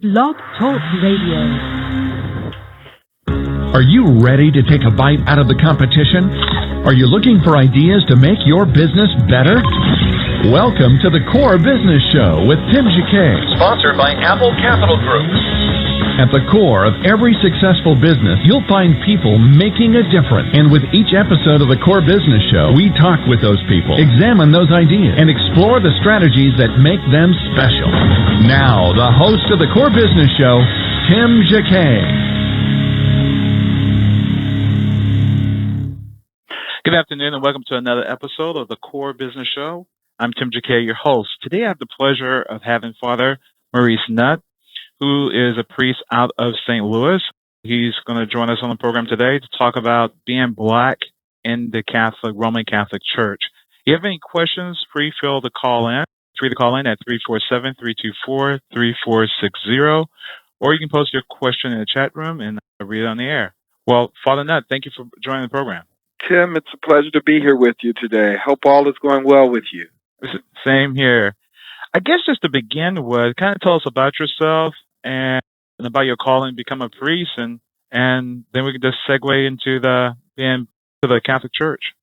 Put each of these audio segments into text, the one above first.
Blog Talk Radio. Are you ready to take a bite out of the competition? Are you looking for ideas to make your business better? Welcome to the Core Business Show with Tim Jacquet, sponsored by Apple Capital Group. At the core of every successful business, you'll find people making a difference. And with each episode of the Core Business Show, we talk with those people, examine those ideas, and explore the strategies that make them special. Now, the host of the Core Business Show, Tim Jacquet. Good afternoon and welcome to another episode of the Core Business Show. I'm Tim Jacquet, your host. Today I have the pleasure of having Father Maurice Nutt, who is a priest out of St. Louis. He's going to join us on the program today to talk about being Black in the Roman Catholic Church. If you have any questions, free to call in. Free to call in at 347-324-3460, or you can post your question in the chat room and I'll read it on the air. Well, Father Nutt, thank you for joining the program. Tim, it's a pleasure to be here with you today. Hope all is going well with you. Same here. I guess just to begin with, kind of tell us about yourself and about your calling to become a priest, and then we can just segue into being to the Catholic Church.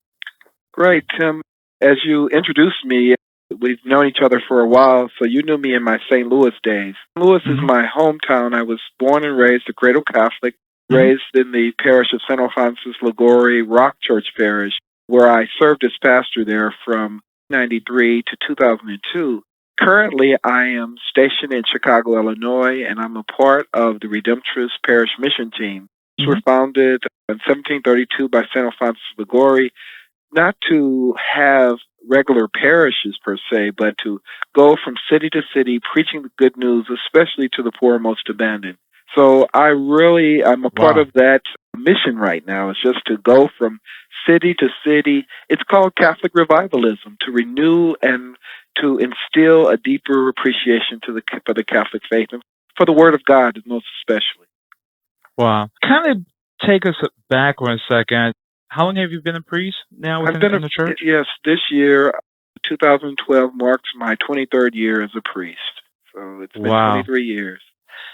Great, Tim. As you introduced me, we've known each other for a while, so you knew me in my St. Louis days. St. Louis is my hometown. I was born and raised a cradle Catholic, raised in the parish of St. Alphonsus Liguori Rock Church Parish, where I served as pastor there from 1993 to 2002. Currently, I am stationed in Chicago, Illinois, and I'm a part of the Redemptorist Parish Mission Team, which were founded in 1732 by St. Alphonsus Liguori, not to have regular parishes per se, but to go from city to city preaching the good news, especially to the poor and most abandoned. So I'm a part of that mission right now. It's just to go from city to city. It's called Catholic revivalism, to renew and to instill a deeper appreciation for the Catholic faith and for the Word of God, most especially. Wow. Kind of take us back one second. How long have you been a priest now in the church? Yes, this year, 2012, marks my 23rd year as a priest. So it's been 23 years.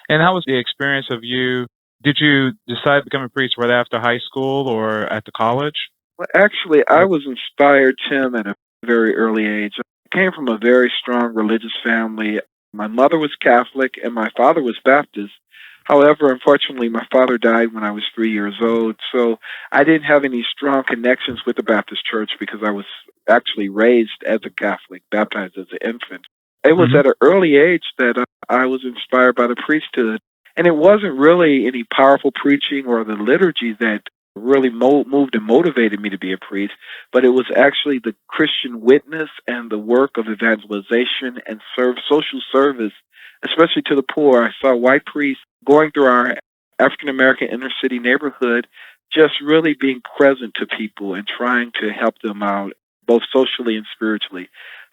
And how was the experience of you? Did you decide to become a priest right after high school or at the college? Well, actually, I was inspired, Tim, at a very early age. I came from a very strong religious family. My mother was Catholic and my father was Baptist. However, unfortunately, my father died when I was 3 years old, so I didn't have any strong connections with the Baptist church because I was actually raised as a Catholic, baptized as an infant. It was at an early age that I was inspired by the priesthood, and it wasn't really any powerful preaching or the liturgy that really moved and motivated me to be a priest, but it was actually the Christian witness and the work of evangelization and social service, especially to the poor. I saw white priests going through our African-American inner-city neighborhood, just really being present to people and trying to help them out, both socially and spiritually.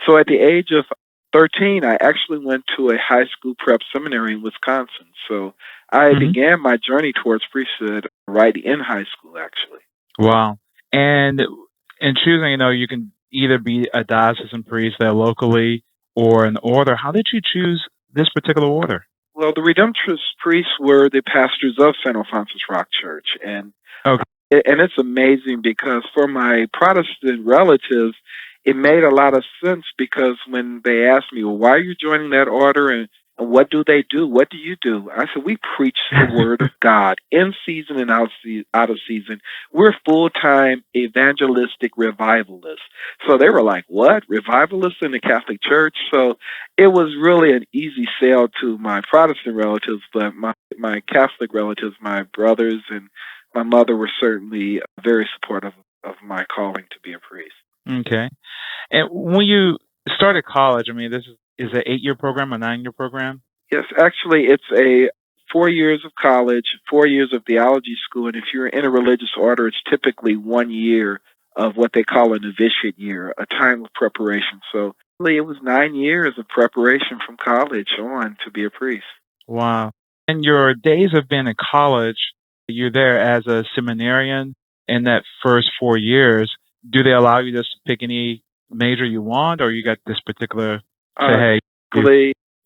So at the age of 13, I actually went to a high school prep seminary in Wisconsin. So I began my journey towards priesthood right in high school, actually. Wow. And in choosing, you can either be a diocesan priest there locally or an order. How did you choose this particular order? Well, the Redemptorist priests were the pastors of St. Alphonsus Rock Church. And it's amazing because for my Protestant relatives, it made a lot of sense because when they asked me, well, why are you joining that order and what do they do? What do you do? I said, we preach the Word of God in season and out of season. We're full-time evangelistic revivalists. So they were like, what? Revivalists in the Catholic Church? So it was really an easy sell to my Protestant relatives, but my Catholic relatives, my brothers and my mother were certainly very supportive of my calling to be a priest. Okay. And when you started college, this is an 8-year program, a 9-year program? Yes, actually, it's a 4 years of college, 4 years of theology school, and if you're in a religious order, it's typically 1 year of what they call a novitiate year, a time of preparation. So really, it was 9 years of preparation from college on to be a priest. Wow. And your days of being in college, you're there as a seminarian in that first 4 years. Do they allow you just to pick any major you want, or you got this particular,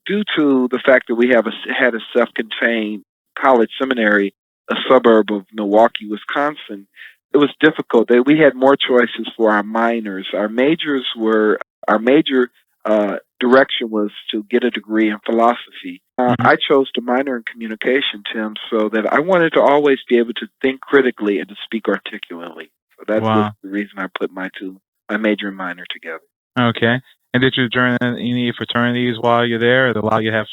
due to the fact that we had a self-contained college seminary, a suburb of Milwaukee, Wisconsin, it was difficult. That we had more choices for our minors. Our major direction was to get a degree in philosophy. I chose to minor in communication, Tim, so that I wanted to always be able to think critically and to speak articulately. So that was the reason I put my major and minor together. Okay. And did you join any fraternities while you're there? Or allow you to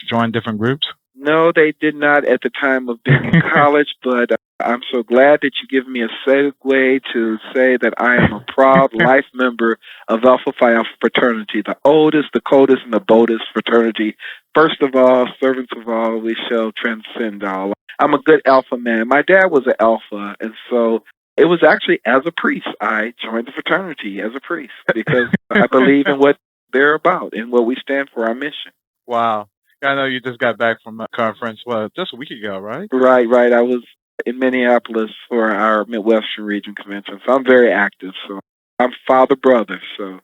join different groups? No, they did not at the time of being in college, but I'm so glad that you give me a segue to say that I am a proud life member of Alpha Phi Alpha fraternity, the oldest, the coldest, and the boldest fraternity. First of all, servants of all, we shall transcend all. I'm a good alpha man. My dad was an alpha, and so it was actually as a priest. I joined the fraternity as a priest because I believe in what they're about and what we stand for, our mission. Wow. I know you just got back from a conference, just a week ago, right? Right. I was in Minneapolis for our Midwestern Region Convention, so I'm very active. So I'm father-brother, so.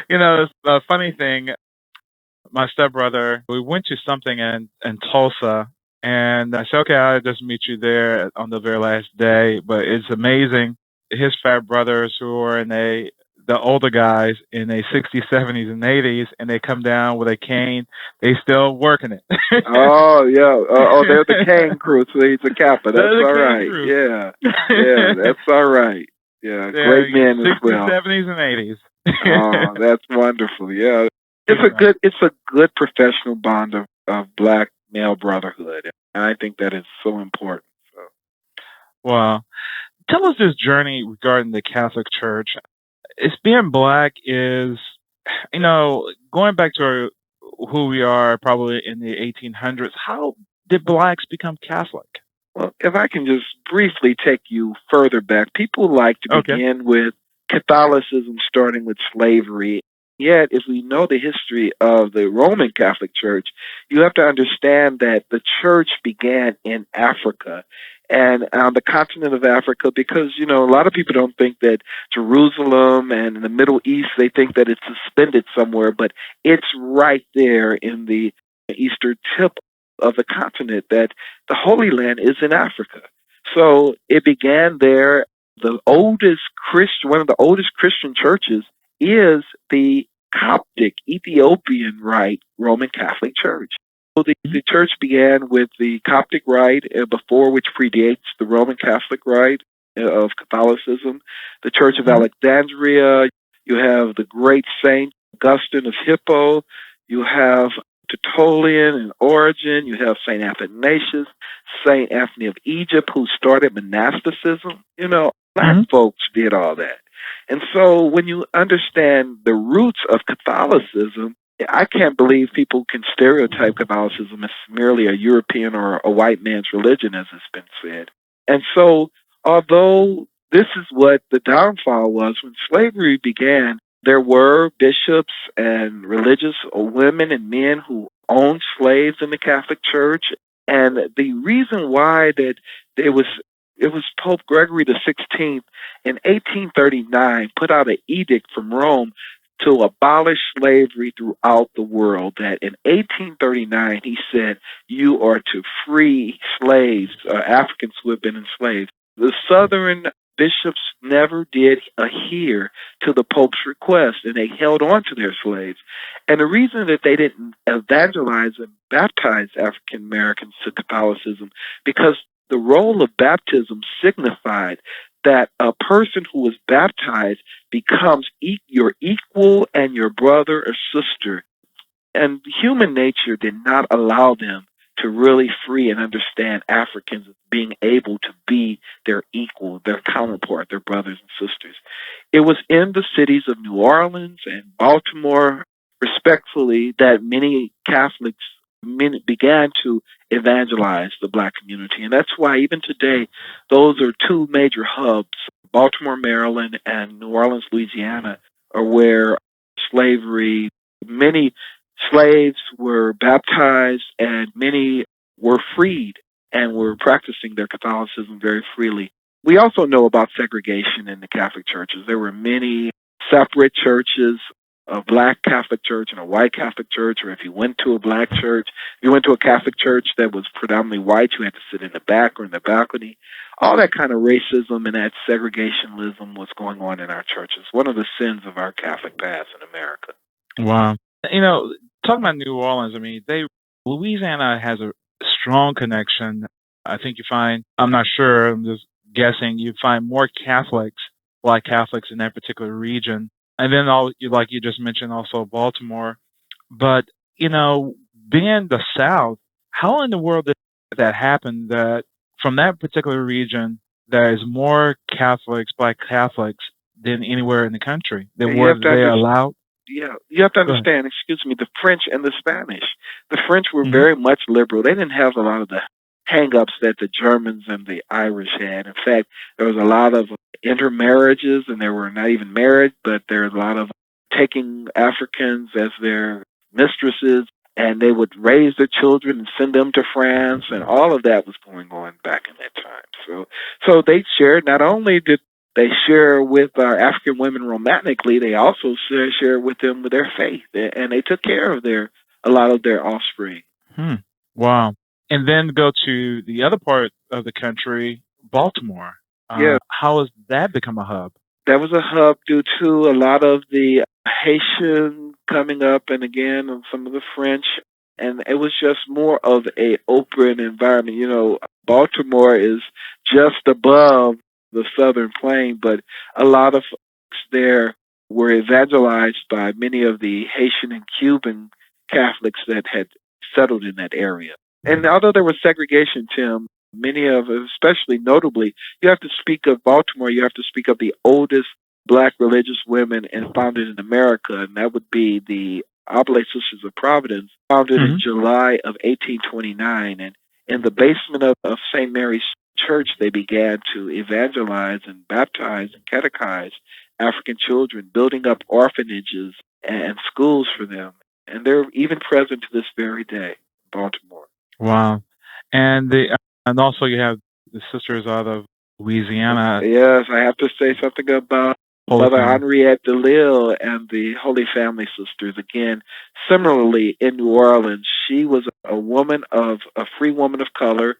It's a funny thing. My stepbrother, we went to something in Tulsa, and I said, okay, I'll just meet you there on the very last day. But it's amazing. His frat brothers who are the older guys in their 60s, 70s, and 80s, and they come down with a cane. They still working it. Oh, yeah. They're the cane crew, so he's a Kappa. That's all right. Crew. Yeah, that's all right. Yeah, great men as well. 60s, 70s, and 80s. Oh, that's wonderful. Yeah. It's a good professional bond of black male brotherhood. And I think that is so important. So. Wow. Tell us this journey regarding the Catholic Church. It's being black is, going back to who we are probably in the 1800s, how did blacks become Catholic? Well, if I can just briefly take you further back, people like to begin with Catholicism starting with slavery. Yet, if we know the history of the Roman Catholic Church, you have to understand that the church began in Africa and on the continent of Africa because, a lot of people don't think that Jerusalem and in the Middle East, they think that it's suspended somewhere, but it's right there in the eastern tip of the continent that the Holy Land is in Africa. So it began there. One of the oldest Christian churches is the Coptic Ethiopian Rite Roman Catholic Church. So the church began with the Coptic Rite, before which predates the Roman Catholic Rite of Catholicism. The Church of Alexandria. You have the great Saint Augustine of Hippo. You have Tertullian and Origen. You have Saint Athanasius, Saint Anthony of Egypt, who started monasticism. Black folks did all that. And so when you understand the roots of Catholicism, I can't believe people can stereotype Catholicism as merely a European or a white man's religion, as it's been said. And so, although this is what the downfall was, when slavery began, there were bishops and religious women and men who owned slaves in the Catholic Church. And the reason why that it was Pope Gregory XVI in 1839 put out an edict from Rome to abolish slavery throughout the world. That in 1839 he said, you are to free slaves, Africans who have been enslaved. The Southern bishops never did adhere to the Pope's request, and they held on to their slaves. And the reason that they didn't evangelize and baptize African Americans to Catholicism, because the role of baptism signified that a person who was baptized becomes your equal and your brother or sister. And human nature did not allow them to really free and understand Africans being able to be their equal, their counterpart, their brothers and sisters. It was in the cities of New Orleans and Baltimore, respectfully, that many Catholics began to evangelize the black community. And that's why even today, those are two major hubs, Baltimore, Maryland, and New Orleans, Louisiana, are where many slaves were baptized and many were freed and were practicing their Catholicism very freely. We also know about segregation in the Catholic churches. There were many separate churches. a black Catholic church and a white Catholic church, or if you went to a black church, if you went to a Catholic church that was predominantly white, you had to sit in the back or in the balcony. All that kind of racism and that segregationism was going on in our churches. One of the sins of our Catholic past in America. Wow. Talking about New Orleans, I mean, Louisiana has a strong connection. I think you find, I'm not sure, I'm just guessing, you find more Catholics, black Catholics in that particular region. And then, like you just mentioned, also Baltimore. But, being the South, how in the world did that happen that from that particular region, there is more Catholics, black Catholics, than anywhere in the country? Then were they allowed? Yeah, you have to understand, the French and the Spanish. The French were very much liberal. They didn't have a lot of the hang-ups that the Germans and the Irish had. In fact, there was a lot of intermarriages, and they were not even married, but there was a lot of taking Africans as their mistresses, and they would raise their children and send them to France, and all of that was going on back in that time. So they shared, not only did they share with African women romantically, they also share with them with their faith, and they took care of a lot of their offspring. Wow. And then go to the other part of the country, Baltimore. Yeah. How has that become a hub? That was a hub due to a lot of the Haitian coming up, and again, some of the French. And it was just more of a open environment. Baltimore is just above the Southern Plain, but a lot of folks there were evangelized by many of the Haitian and Cuban Catholics that had settled in that area. And although there was segregation, Tim, especially notably, you have to speak of Baltimore, you have to speak of the oldest black religious women founded in America, and that would be the Oblate Sisters of Providence, founded in July of 1829. And in the basement of St. Mary's Church, they began to evangelize and baptize and catechize African children, building up orphanages and schools for them. And they're even present to this very day, Baltimore. Wow. And also you have the sisters out of Louisiana. Yes, I have to say something about Mother Henriette DeLille and the Holy Family Sisters. Again, similarly in New Orleans, she was a free woman of color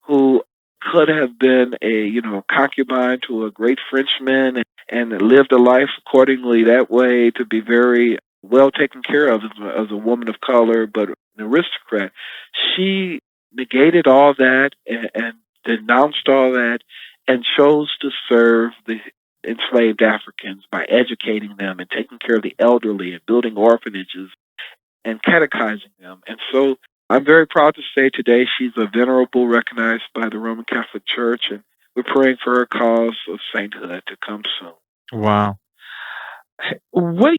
who could have been a concubine to a great Frenchman and lived a life accordingly that way to be very well taken care of as a woman of color, but an aristocrat. She negated all that and denounced all that and chose to serve the enslaved Africans by educating them and taking care of the elderly and building orphanages and catechizing them. And so I'm very proud to say today she's a venerable recognized by the Roman Catholic Church, and we're praying for her cause of sainthood to come soon. Wow. What,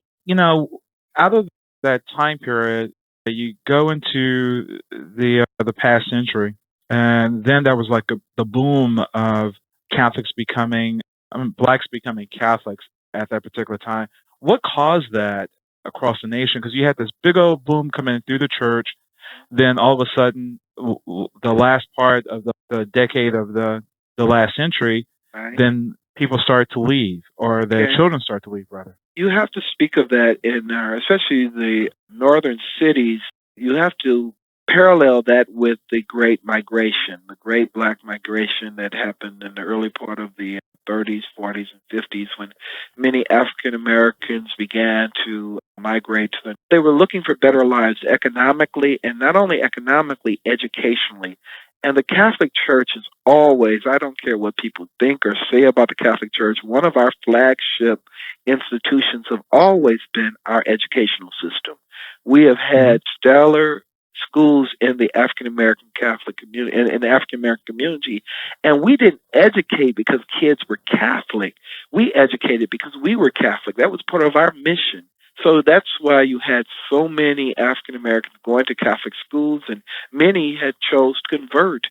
out of that time period, you go into the past century, and then there was like the boom of Catholics blacks becoming Catholics at that particular time. What caused that across the nation? Because you had this big old boom coming through the church, then all of a sudden, the last part of the decade of the last century, then people start to leave, or their children start to leave, rather. You have to speak of that in especially the northern cities. You have to parallel that with the Great Migration, the Great Black Migration that happened in the early part of the 30s, 40s, and 50s, when many African Americans began to migrate. They were looking for better lives economically, and not only economically, educationally. And the Catholic Church is always, I don't care what people think or say about the Catholic Church, one of our flagship institutions have always been our educational system. We have had stellar schools in the African American Catholic community, in the African American community, and we didn't educate because kids were Catholic. We educated because we were Catholic. That was part of our mission. So that's why you had so many African Americans going to Catholic schools, and many had chose to convert.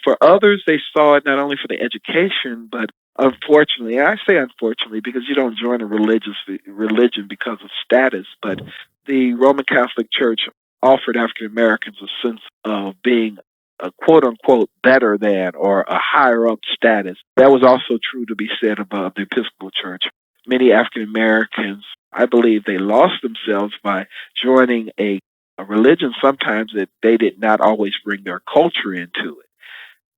For others, they saw it not only for the education, but unfortunately, I say unfortunately because you don't join a religion because of status, but the Roman Catholic Church offered African Americans a sense of being a quote-unquote better than or a higher-up status. That was also true to be said about the Episcopal Church. Many African Americans I believe they lost themselves by joining a religion sometimes that they did not always bring their culture into it.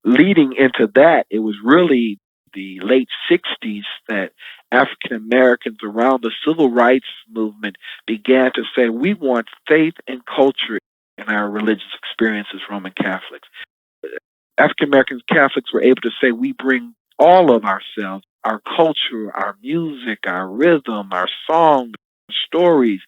Leading into that, it was really the late 60s that African Americans around the civil rights movement began to say, we want faith and culture in our religious experience as Roman Catholics. African American Catholics were able to say, we bring all of ourselves, our culture, our music, our rhythm, our song, stories,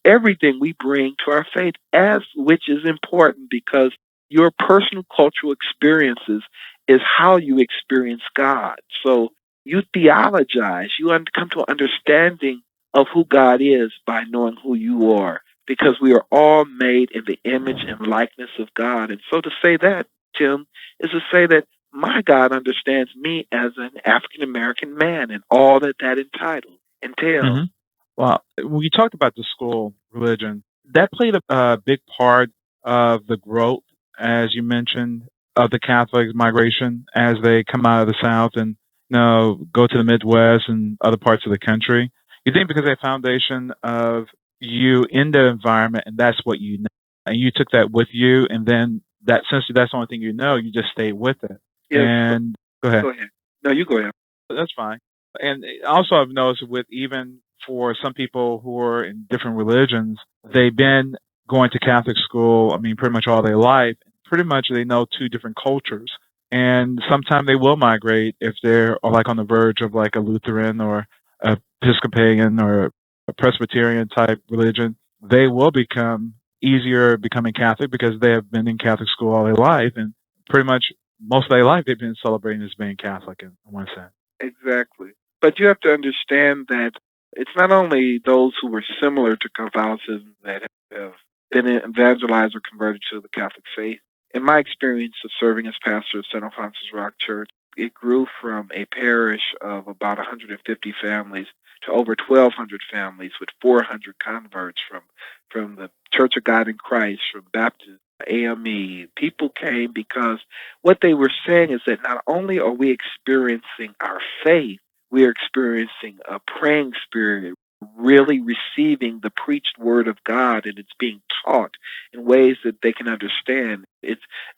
everything we bring to our faith, as which is important because your personal cultural experiences is how you experience God. So you theologize, you come to an understanding of who God is by knowing who you are, because we are all made in the image and likeness of God. And so to say that, Tim, is to say that my God understands me as an African American man and all that entails. Mm-hmm. Well, when you talked about the school religion, that played a big part of the growth, as you mentioned, of the Catholic migration as they come out of the South and go to the Midwest and other parts of the country. You think because of the foundation of you in the environment, and that's what you know, and you took that with you, and then that since that's the only thing you know, you just stayed with it. Yes. And go ahead. Go ahead. No, you go ahead. That's fine. And also, I've noticed with even for some people who are in different religions, they've been going to Catholic school, I mean, pretty much all their life. Pretty much they know two different cultures. And sometimes they will migrate if they're like on the verge of like a Lutheran or a Episcopalian or a Presbyterian type religion. They will become easier becoming Catholic because they have been in Catholic school all their life. And pretty much most of their life they've been celebrating as being Catholic in one sense. Exactly. But you have to understand that it's not only those who were similar to Catholicism that have been evangelized or converted to the Catholic faith. In my experience of serving as pastor of St. Alphonsus Rock Church, it grew from a parish of about 150 families to over 1,200 families with 400 converts from the Church of God in Christ, from Baptist, AME. People came because what they were saying is that not only are we experiencing our faith, we are experiencing a praying spirit, really receiving the preached word of God, and it's being taught in ways that they can understand.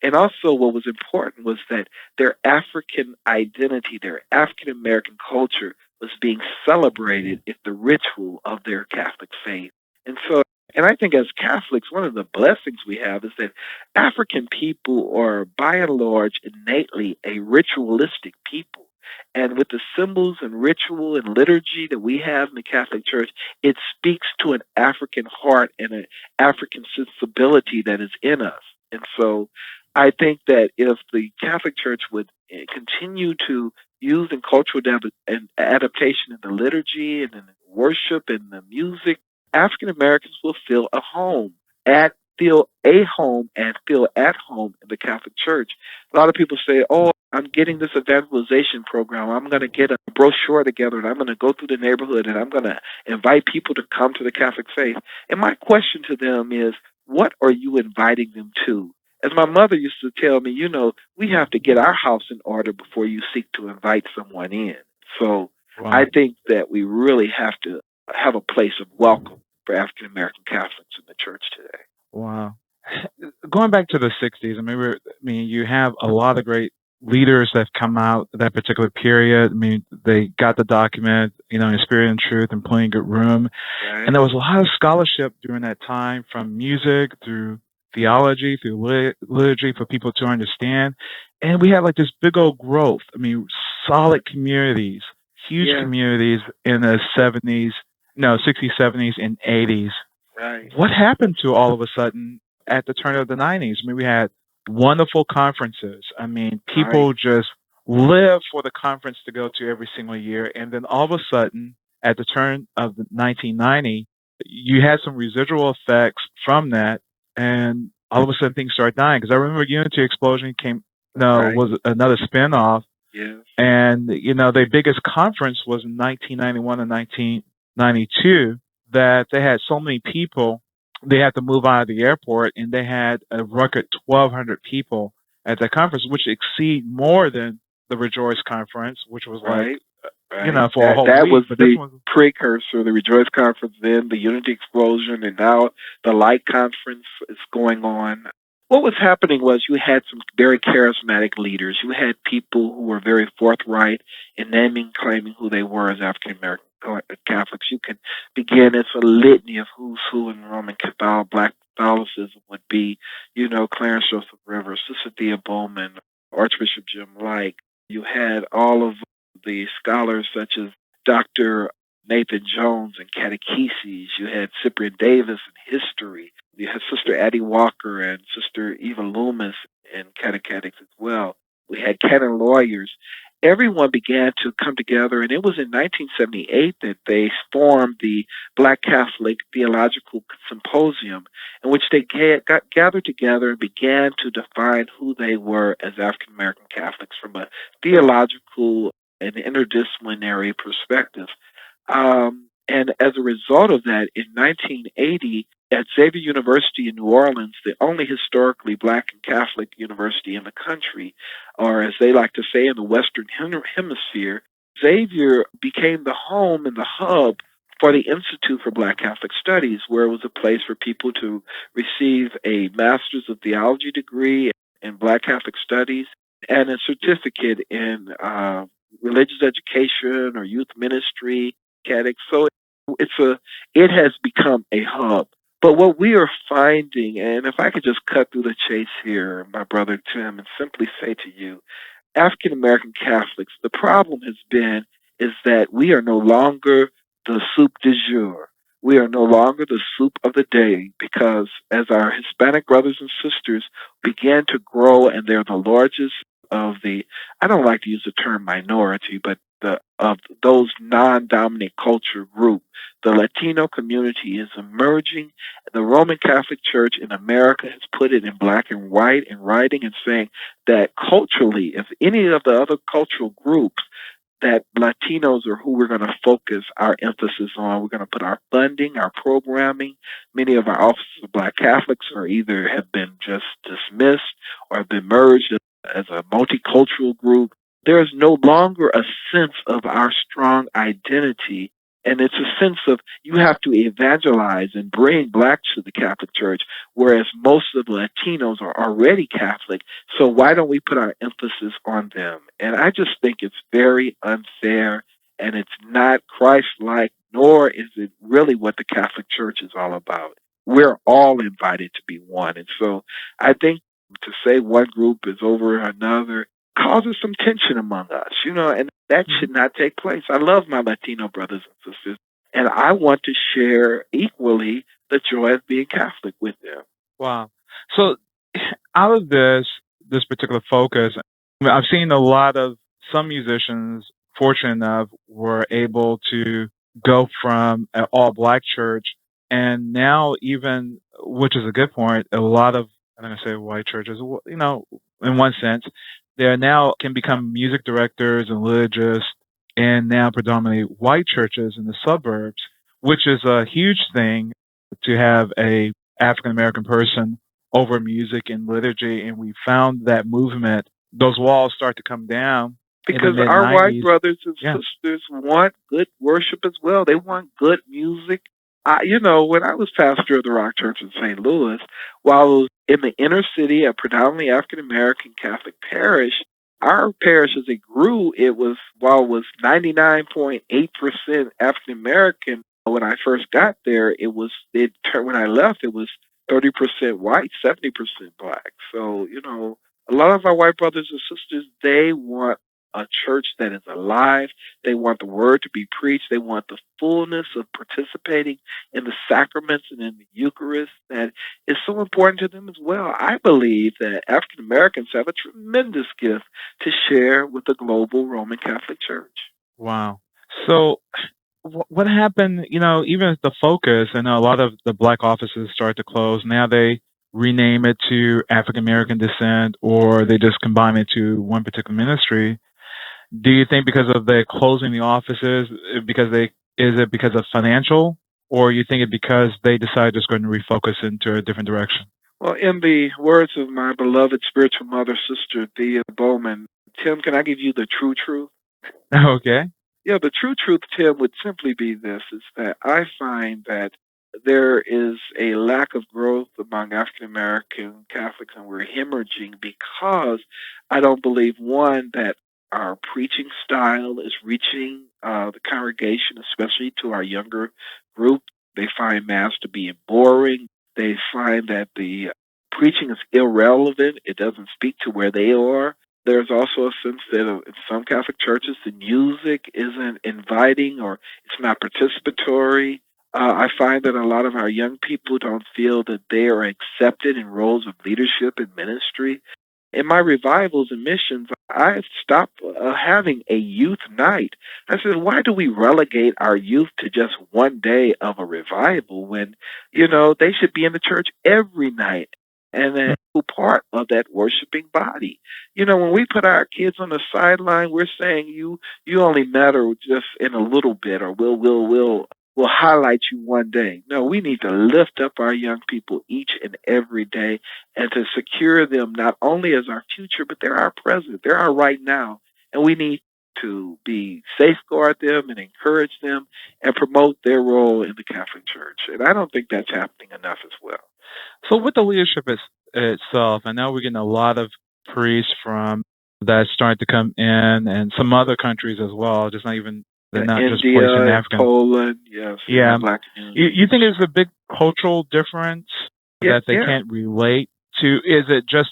And also what was important was that their African identity, their African American culture was being celebrated in the ritual of their Catholic faith. And I think as Catholics, one of the blessings we have is that African people are by and large innately a ritualistic people. And with the symbols and ritual and liturgy that we have in the Catholic Church, it speaks to an African heart and an African sensibility that is in us. And so I think that if the Catholic Church would continue to use in cultural adaptation in the liturgy and in the worship and the music, African Americans will feel a home and feel at home in the Catholic Church. A lot of people say, oh, I'm getting this evangelization program. I'm going to get a brochure together and I'm going to go through the neighborhood and I'm going to invite people to come to the Catholic faith. And my question to them is, what are you inviting them to? As my mother used to tell me, we have to get our house in order before you seek to invite someone in. So I think that we really have to have a place of welcome for African American Catholics in the church today. Wow. Going back to the 60s, you have a lot of great leaders that have come out that particular period. I mean, they got the document, in Spirit and Truth and Playing Good Room. Right. And there was a lot of scholarship during that time, from music through theology, through liturgy, for people to understand. And we had like this big old growth. I mean, solid communities, huge communities in the 60s, 70s, and 80s. Right. What happened to all of a sudden at the turn of the 90s? I mean, we had wonderful conferences. I mean, people just lived for the conference to go to every single year. And then all of a sudden, at the turn of 1990, you had some residual effects from that. And all of a sudden, things started dying. Because I remember Unity Explosion was another spinoff. Yes. And, their biggest conference was in 1991 and 1992, that they had so many people, they had to move out of the airport, and they had a record 1,200 people at that conference, which exceed more than the Rejoice conference, which was like Right. for a whole That week. was But this the one, precursor, the Rejoice Conference, then the Unity Explosion, and now the Light Conference is going on. What was happening was you had some very charismatic leaders. You had people who were very forthright in naming, claiming who they were as African American Catholics. You can begin, it's a litany of who's who in Roman Catholic, Black Catholicism would be, Clarence Joseph Rivers, Sister Thea Bowman, Archbishop Jim Lyke. You had all of the scholars such as Dr. Nathan Jones in catecheses. You had Cyprian Davis in history. You had Sister Addie Walker and Sister Eva Loomis in catechetics as well. We had canon lawyers. Everyone began to come together, and it was in 1978 that they formed the Black Catholic Theological Symposium, in which they got gathered together and began to define who they were as African American Catholics from a theological and interdisciplinary perspective. And as a result of that, in 1980, at Xavier University in New Orleans, the only historically Black and Catholic university in the country, or as they like to say in the Western Hemisphere, Xavier became the home and the hub for the Institute for Black Catholic Studies, where it was a place for people to receive a Master's of Theology degree in Black Catholic Studies and a certificate in religious education or youth ministry, catechetics. So it has become a hub. But what we are finding, and if I could just cut through the chase here, my brother Tim, and simply say to you, African American Catholics, the problem has been is that we are no longer the soup du jour. We are no longer the soup of the day because as our Hispanic brothers and sisters began to grow and they're the largest of the, I don't like to use the term minority, but of those non-dominant culture group, the Latino community is emerging. The Roman Catholic Church in America has put it in black and white in writing and saying that culturally, if any of the other cultural groups, that Latinos are who we're going to focus our emphasis on. We're going to put our funding, our programming. Many of our offices of Black Catholics are either have been just dismissed or have been merged as a multicultural group. There is no longer a sense of our strong identity, and it's a sense of you have to evangelize and bring Blacks to the Catholic Church, whereas most of the Latinos are already Catholic, so why don't we put our emphasis on them? And I just think it's very unfair, and it's not Christ-like, nor is it really what the Catholic Church is all about. We're all invited to be one, and so I think to say one group is over another causes some tension among us, and that should not take place. I love my Latino brothers and sisters, and I want to share equally the joy of being Catholic with them. wow. So out of this particular focus, I've seen a lot of some musicians, fortunate enough, were able to go from an all-Black church, and now even, which is a good point, a lot of, I'm going to say white churches, in one sense, they now can become music directors and liturgists, and now predominantly white churches in the suburbs, which is a huge thing to have a African American person over music and liturgy. And we found that movement, those walls start to come down. Because our white brothers and sisters want good worship as well. They want good music. When I was pastor of the Rock Church in St. Louis, while I was in the inner city, a predominantly African-American Catholic parish, our parish as it grew, while it was 99.8% African-American, when I first got there, when I left, it was 30% white, 70% Black. So, a lot of our white brothers and sisters, they want a church that is alive. They want the word to be preached. They want the fullness of participating in the sacraments and in the Eucharist that is so important to them as well. I believe that African Americans have a tremendous gift to share with the global Roman Catholic Church. Wow. So what happened, even at the focus, and a lot of the Black offices start to close. Now they rename it to African American descent, or they just combine it to one particular ministry. Do you think because of the closing the offices, is it because of financial, or you think it because they decided just going to refocus into a different direction? Well, in the words of my beloved spiritual mother, Sister Thea Bowman, Tim, can I give you the true truth? Okay. Yeah, the true truth, Tim, would simply be this, is that I find that there is a lack of growth among African American Catholics, and we're hemorrhaging because I don't believe, one, that our preaching style is reaching the congregation, especially to our younger group. They find Mass to be boring. They find that the preaching is irrelevant. It doesn't speak to where they are. There's also a sense that in some Catholic churches, the music isn't inviting or it's not participatory. I find that a lot of our young people don't feel that they are accepted in roles of leadership and ministry. In my revivals and missions, I stopped having a youth night. I said, why do we relegate our youth to just one day of a revival when, they should be in the church every night and then part of that worshiping body? When we put our kids on the sideline, we're saying you only matter just in a little bit, or we'll highlight you one day. No, we need to lift up our young people each and every day and to secure them not only as our future, but they're our present. They're our right now. And we need to be safeguard them and encourage them and promote their role in the Catholic Church. And I don't think that's happening enough as well. So with the leadership itself, I know we're getting a lot of priests from that's starting to come in, and some other countries as well. Just not even they're not India, just placing African. Poland, yes, Yeah. Black community. You think there's a big cultural difference that they can't relate to? Is it just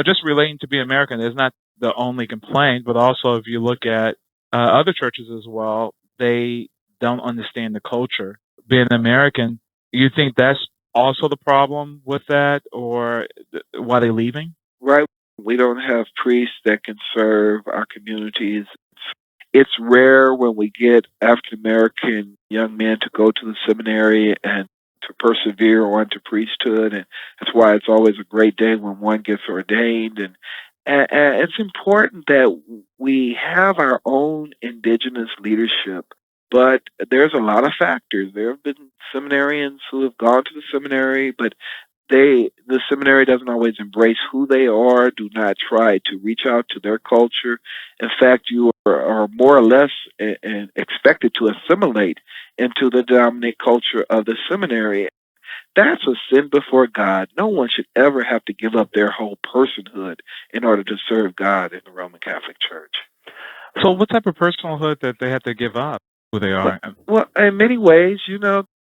just relating to being American is not the only complaint, but also if you look at other churches as well, they don't understand the culture. Being American, you think that's also the problem with that, or why they leaving? Right. We don't have priests that can serve our communities. It's rare when we get African American young men to go to the seminary and to persevere on to priesthood, and that's why it's always a great day when one gets ordained. And it's important that we have our own indigenous leadership, but there's a lot of factors. There have been seminarians who have gone to the seminary, but the seminary doesn't always embrace who they are, do not try to reach out to their culture. In fact, you are more or less expected to assimilate into the dominant culture of the seminary. That's a sin before God. No one should ever have to give up their whole personhood in order to serve God in the Roman Catholic Church. So what type of personhood that they have to give up, who they are? Well, in many ways,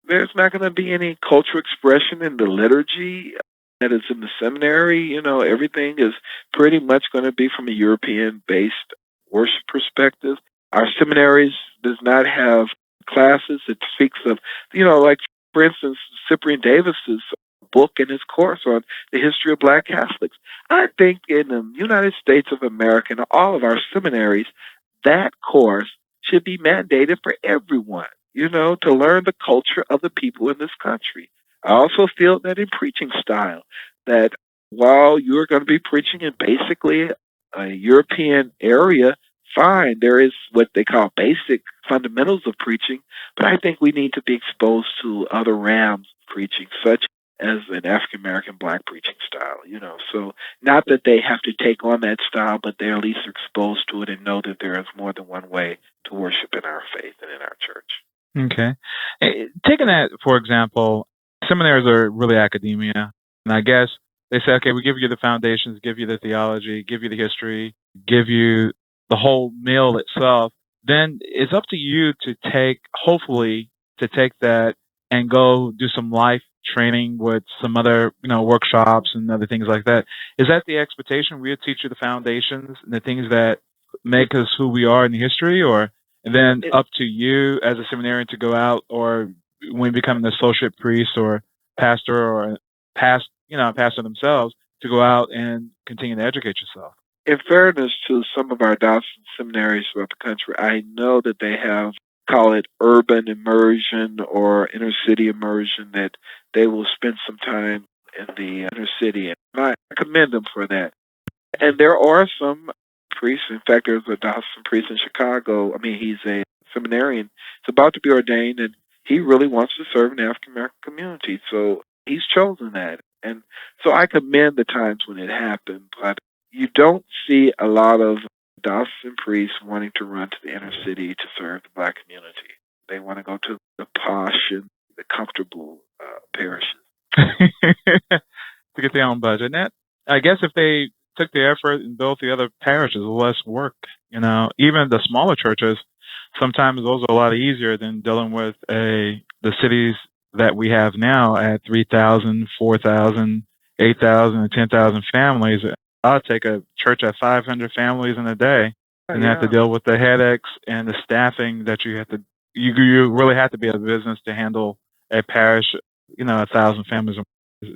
there's not going to be any cultural expression in the liturgy that is in the seminary. Everything is pretty much going to be from a European-based worship perspective. Our seminaries does not have classes that speaks of, like, for instance, Cyprian Davis's book and his course on the history of Black Catholics. I think in the United States of America and all of our seminaries, that course should be mandated for everyone, to learn the culture of the people in this country. I also feel that in preaching style, that while you're going to be preaching in basically a European area, fine, there is what they call basic fundamentals of preaching, but I think we need to be exposed to other realms of preaching, such as an African American Black preaching style, So not that they have to take on that style, but they're at least exposed to it and know that there is more than one way to worship in our faith and in our church. Okay. Taking that, for example, seminaries are really academia. And I guess they say, okay, we give you the foundations, give you the theology, give you the history, give you the whole meal itself. Then it's up to you to hopefully take that and go do some life training with some other, workshops and other things like that. Is that the expectation? We'll teach you the foundations and the things that make us who we are in the history, or then up to you as a seminarian to go out, or when you become an associate priest or pastor or pastor themselves, to go out and continue to educate yourself? In fairness to some of our diocesan seminaries throughout the country, I know that they have, call it urban immersion or inner city immersion, that they will spend some time in the inner city, and I commend them for that. And there are some priests, in fact, there's a diocesan priest in Chicago, he's a seminarian, he's about to be ordained, and he really wants to serve in the African American community, so he's chosen that. And so I commend the times when it happened, but you don't see a lot of diocesan priests wanting to run to the inner city to serve the Black community. They want to go to the posh and the comfortable parishes. To get their own budget. And I guess if they took the effort and built the other parishes, less work. Even the smaller churches, sometimes those are a lot easier than dealing with the cities that we have now at 3,000, 4,000, 8,000, and 10,000 families. I'll take a church at 500 families in a day and have to deal with the headaches and the staffing that you have to. You really have to be a business to handle a parish. 1,000 families are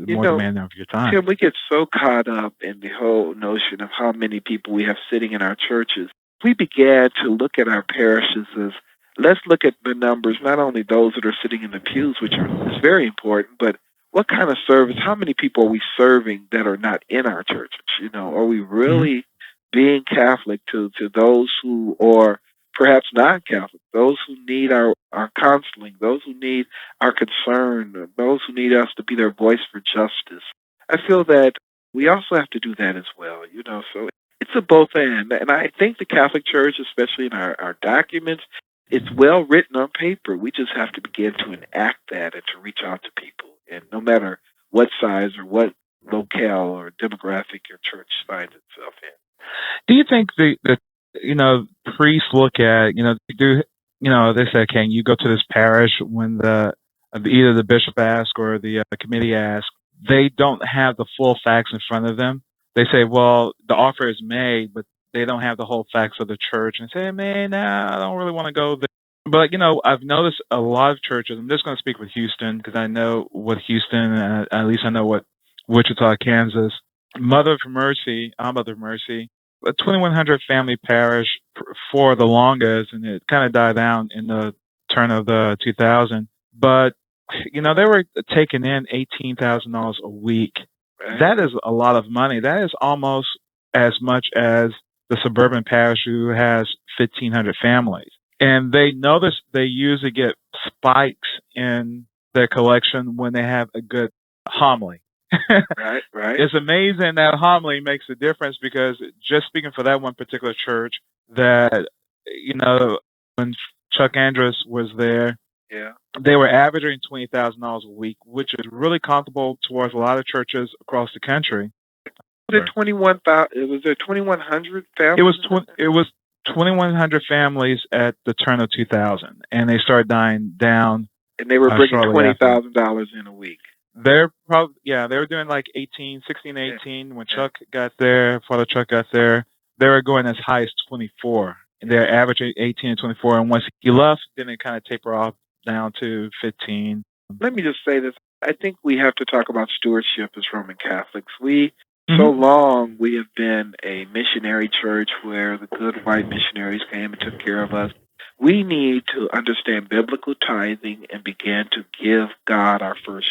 more demanding of your time. Tim, we get so caught up in the whole notion of how many people we have sitting in our churches. We began to look at our parishes as, let's look at the numbers, not only those that are sitting in the pews, which is very important, but what kind of service, how many people are we serving that are not in our churches? Are we really being Catholic to those who are perhaps non-Catholic, those who need our counseling, those who need our concern, those who need us to be their voice for justice? I feel that we also have to do that as well, so it's a both and. And I think the Catholic Church, especially in our documents, it's well written on paper. We just have to begin to enact that and to reach out to people. And no matter what size or what locale or demographic your church finds itself in. Do you think the priests look at, they say, can you go to this parish when either the bishop asks or the committee asks, they don't have the full facts in front of them. They say, well, the offer is made, but they don't have the whole facts of the church, and say, man, I don't really want to go there. But, I've noticed a lot of churches, I'm just going to speak with Houston because I know what Houston, at least I know what Wichita, Kansas, Mother of Mercy, a 2,100 family parish for the longest, and it kind of died down in the turn of the 2000. But, they were taking in $18,000 a week. That is a lot of money. That is almost as much as the suburban parish who has 1,500 families. And they notice they usually get spikes in their collection when they have a good homily. Right. It's amazing that homily makes a difference because just speaking for that one particular church, that, when Chuck Andrus was there, they were averaging $20,000 a week, which is really comparable towards a lot of churches across the country. Was there 2,100 families? It was 2,100 families at the turn of 2000, and they started dying down. And they were bringing $20,000 in a week. They're probably they were doing like 16, 18. When Chuck got there, Father Chuck got there, they were going as high as 24. And they're averaging 18 and 24. And once he left, then it kind of taper off down to 15. Let me just say this. I think we have to talk about stewardship as Roman Catholics. So long we have been a missionary church where the good white missionaries came and took care of us. We need to understand biblical tithing and begin to give God our first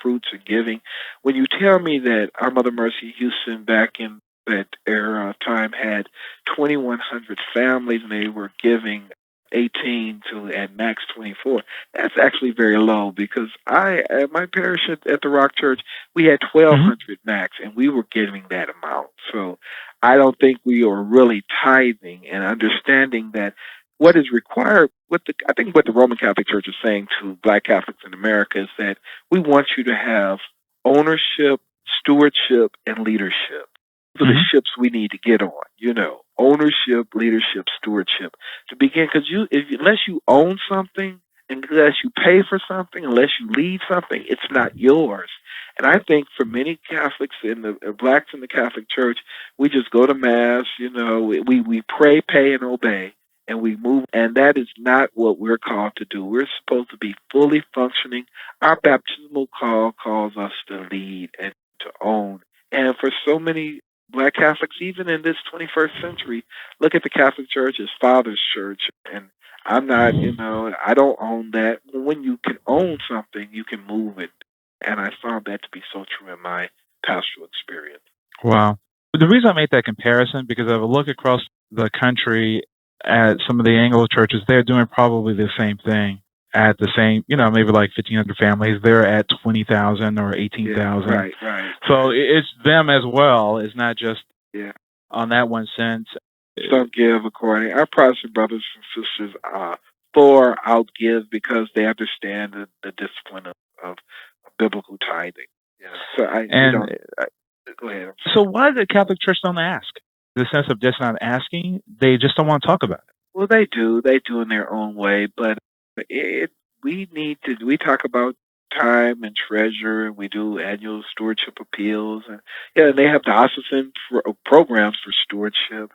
fruits of giving. When you tell me that our Mother Mercy Houston back in that era of time had 2,100 families and they were giving 18 to at max 24, that's actually very low because at my parish at the Rock Church, we had 1,200 max and we were giving that amount. So I don't think we are really tithing and understanding that what is required. I think what the Roman Catholic Church is saying to Black Catholics in America is that we want you to have ownership, stewardship, and leadership. For the ships we need to get on, ownership, leadership, stewardship to begin. Because unless you own something, unless you pay for something, unless you lead something, it's not yours. And I think for many Catholics and the Blacks in the Catholic Church, we just go to Mass, we pray, pay, and obey, and we move. And that is not what we're called to do. We're supposed to be fully functioning. Our baptismal call calls us to lead and to own. And for so many Black Catholics, even in this 21st century, look at the Catholic Church as Father's Church. And I'm not, I don't own that. When you can own something, you can move it. And I found that to be so true in my pastoral experience. Wow. The reason I made that comparison, because I would look across the country at some of the Anglo churches, they're doing probably the same thing at the same, maybe like 1,500 families. They're at 20,000 or 18,000. Right. So it's them as well. It's not just on that one sense. Some give according. Our Protestant brothers and sisters far outgive because they understand the discipline of biblical tithing. Yeah. So And go ahead. so why the Catholic Church don't ask? The sense of just not asking, they just don't want to talk about it. Well, they do. They do in their own way, but we need to. We talk about time and treasure, and we do annual stewardship appeals, and they have diocesan programs for stewardship.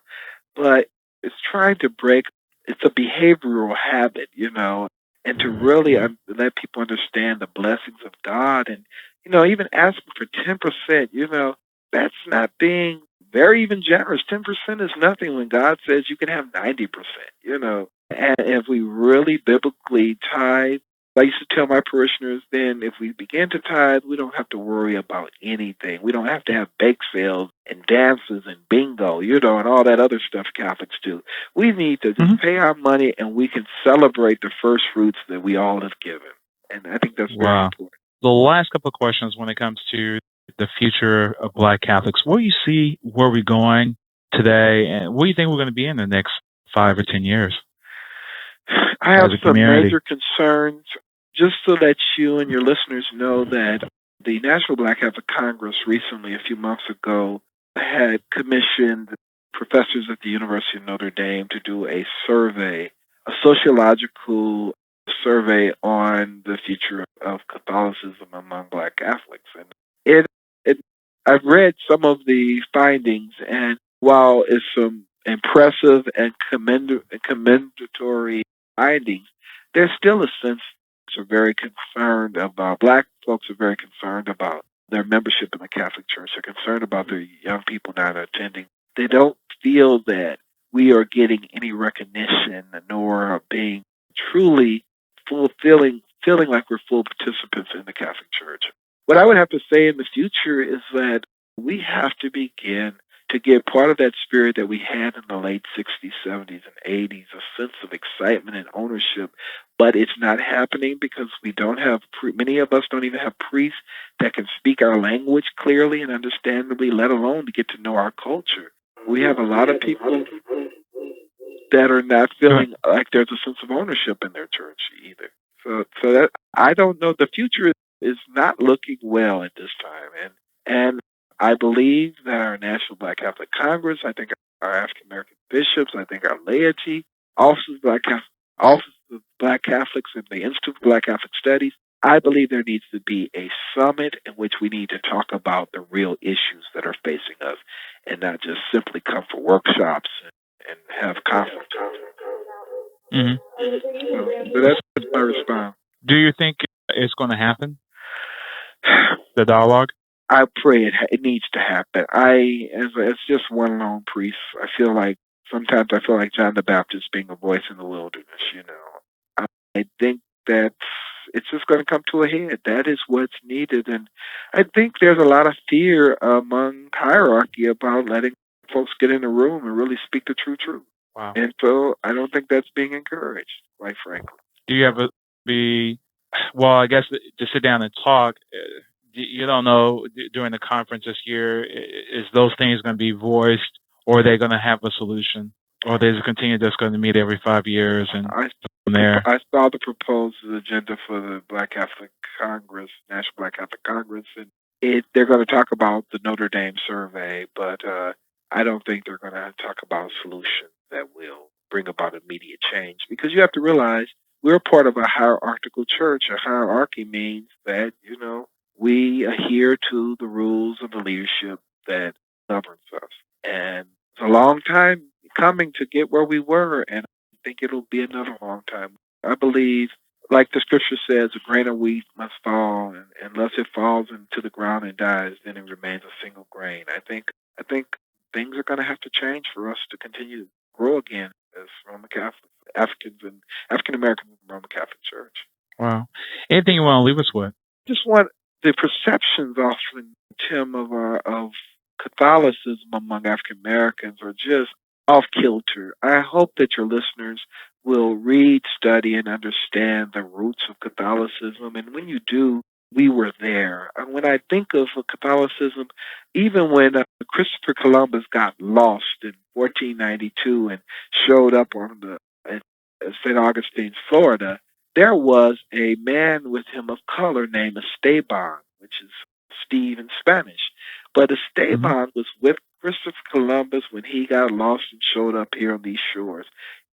But it's trying to break. It's a behavioral habit, and to really let people understand the blessings of God, and even asking for 10%. That's not being very even generous. 10% is nothing when God says you can have 90%. And if we really biblically tithe, I used to tell my parishioners then, if we begin to tithe, we don't have to worry about anything. We don't have to have bake sales and dances and bingo, and all that other stuff Catholics do. We need to just pay our money and we can celebrate the first fruits that we all have given. And I think that's very important. The last couple of questions when it comes to the future of Black Catholics, what do you see where we're going today, and what do you think we're going to be in the next 5 or 10 years? I have some major concerns. Just so that you and your listeners know that the National Black Catholic Congress recently, a few months ago, had commissioned professors at the University of Notre Dame to do a survey, a sociological survey on the future of Catholicism among Black Catholics. And I've read some of the findings, and while it's some impressive and commendatory findings, there's still a sense are very concerned about, Black folks are very concerned about their membership in the Catholic Church. They're concerned about their young people not attending. They don't feel that we are getting any recognition, nor being truly feeling like we're full participants in the Catholic Church. What I would have to say in the future is that we have to begin to get part of that spirit that we had in the late 60s, 70s, and 80s, a sense of excitement and ownership. But it's not happening because we don't have, many of us don't even have priests that can speak our language clearly and understandably, let alone to get to know our culture. We have a lot of people that are not feeling like there's a sense of ownership in their church either. So that, I don't know. The future is not looking well at this time. And I believe that our National Black Catholic Congress, I think our African American bishops, I think our laity, offices of Black Catholics and the Institute of Black Catholic Studies, I believe there needs to be a summit in which we need to talk about the real issues that are facing us and not just simply come for workshops and have conferences. So that's my response. Do you think it's going to happen? The dialogue? I pray it needs to happen. As just one lone priest, sometimes I feel like John the Baptist being a voice in the wilderness, I think that it's just going to come to a head. That is what's needed. And I think there's a lot of fear among hierarchy about letting folks get in the room and really speak the true truth. Wow. And so I don't think that's being encouraged, quite frankly. Do you ever I guess to sit down and talk, you don't know during the conference this year, is those things going to be voiced, or are they going to have a solution? Or they just continue just going to meet every 5 years and from there? I saw the proposed agenda for the Black Catholic Congress, National Black Catholic Congress, and they're going to talk about the Notre Dame survey, but I don't think they're going to talk about a solution that will bring about immediate change. Because you have to realize we're part of a hierarchical church. A hierarchy means that, we adhere to the rules of the leadership that governs us. And it's a long time coming to get where we were, and I think it'll be another long time. I believe, like the scripture says, a grain of wheat must fall, and unless it falls into the ground and dies, then it remains a single grain. I think things are going to have to change for us to continue to grow again as Roman Catholics, African Americans in the Roman Catholic Church. Wow. Anything you want to leave us with? Just want the perceptions often, Tim, of Catholicism among African Americans are just off kilter. I hope that your listeners will read, study, and understand the roots of Catholicism. And when you do, we were there. And when I think of Catholicism, even when Christopher Columbus got lost in 1492 and showed up in St. Augustine, Florida, there was a man with him of color named Esteban, which is Steve in Spanish. But Esteban was with Christopher Columbus when he got lost and showed up here on these shores.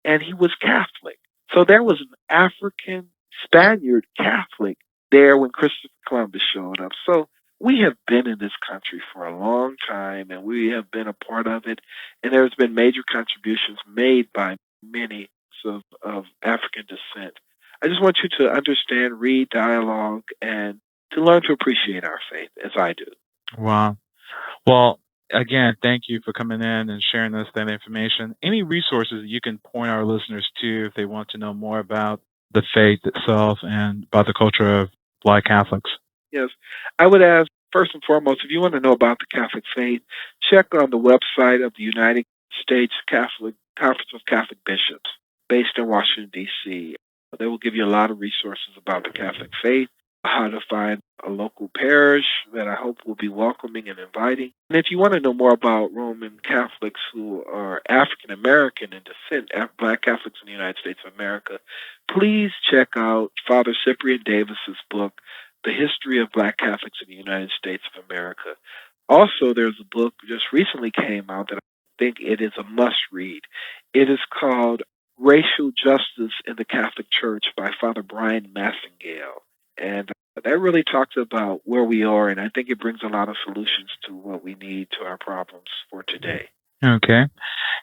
And he was Catholic. So there was an African Spaniard Catholic there when Christopher Columbus showed up. So we have been in this country for a long time, and we have been a part of it. And there's been major contributions made by many of African descent. I just want you to understand, read, dialogue, and to learn to appreciate our faith, as I do. Wow. Well, again, thank you for coming in and sharing us that information. Any resources you can point our listeners to if they want to know more about the faith itself and about the culture of Black Catholics? Yes. I would ask, first and foremost, if you want to know about the Catholic faith, check on the website of the United States Conference of Catholic Bishops, based in Washington, D.C. They will give you a lot of resources about the Catholic faith, how to find a local parish that I hope will be welcoming and inviting. And if you want to know more about Roman Catholics who are African American in descent, Black Catholics in the United States of America, please check out Father Cyprian Davis's book, The History of Black Catholics in the United States of America. Also, there's a book just recently came out that I think it is a must-read. It is called Racial Justice in the Catholic Church by Father Brian Massingale. And that really talks about where we are, and I think it brings a lot of solutions to what we need to our problems for today. Okay.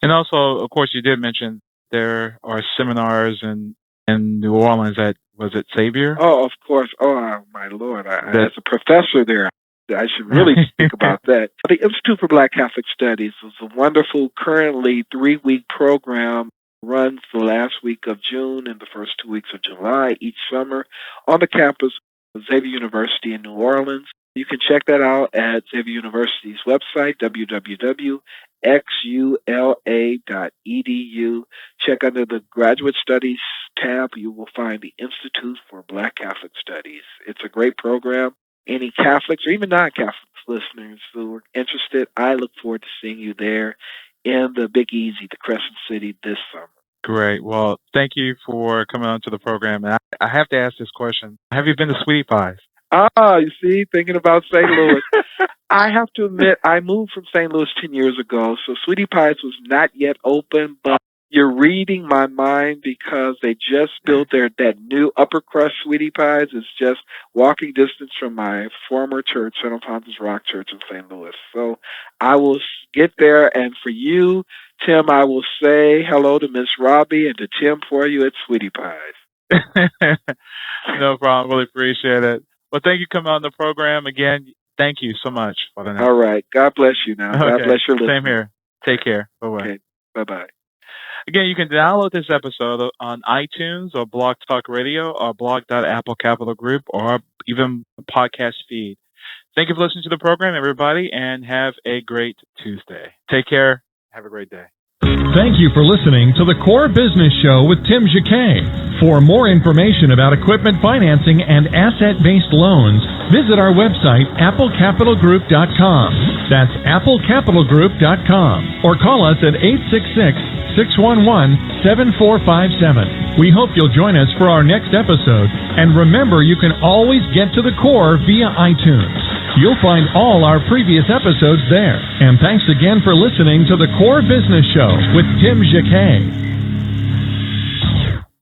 And also, of course, you did mention there are seminars in New Orleans at, was it Xavier? Oh, of course. Oh, my Lord. As a professor there, I should really speak about that. The Institute for Black Catholic Studies is a wonderful, currently 3-week program. Runs the last week of June and the first 2 weeks of July each summer on the campus of Xavier University in New Orleans. You can check that out at Xavier University's website, www.xula.edu. Check under the Graduate Studies tab. You will find the Institute for Black Catholic Studies. It's a great program. Any Catholics or even non-Catholics listeners who are interested, I look forward to seeing you there in the Big Easy, the Crescent City, this summer. Great. Well, thank you for coming on to the program. And I have to ask this question. Have you been to Sweetie Pies? You see, thinking about St. Louis. I have to admit, I moved from St. Louis 10 years ago, so Sweetie Pies was not yet open, but you're reading my mind because they just built that new upper crust Sweetie Pies. It's just walking distance from my former church, St. Alphonsus Rock Church in St. Louis. So I will get there, and for you, Tim, I will say hello to Miss Robbie and to Tim for you at Sweetie Pies. No problem. Really appreciate it. Well, thank you for coming on the program. Again, thank you so much, Father Nat. All right. God bless you now. Okay. God bless your listeners. Same here. Take care. Bye-bye. Okay. Bye-bye. Again, you can download this episode on iTunes or Blog Talk Radio or blog.apple Capital Group or even podcast feed. Thank you for listening to the program, everybody, and have a great Tuesday. Take care. Have a great day. Thank you for listening to the Core Business Show with Tim Jacquet. For more information about equipment financing and asset-based loans, visit our website, applecapitalgroup.com. That's applecapitalgroup.com. Or call us at 866-611-7457. We hope you'll join us for our next episode. And remember, you can always get to the core via iTunes. You'll find all our previous episodes there. And thanks again for listening to the Core Business Show with Tim Jacquet.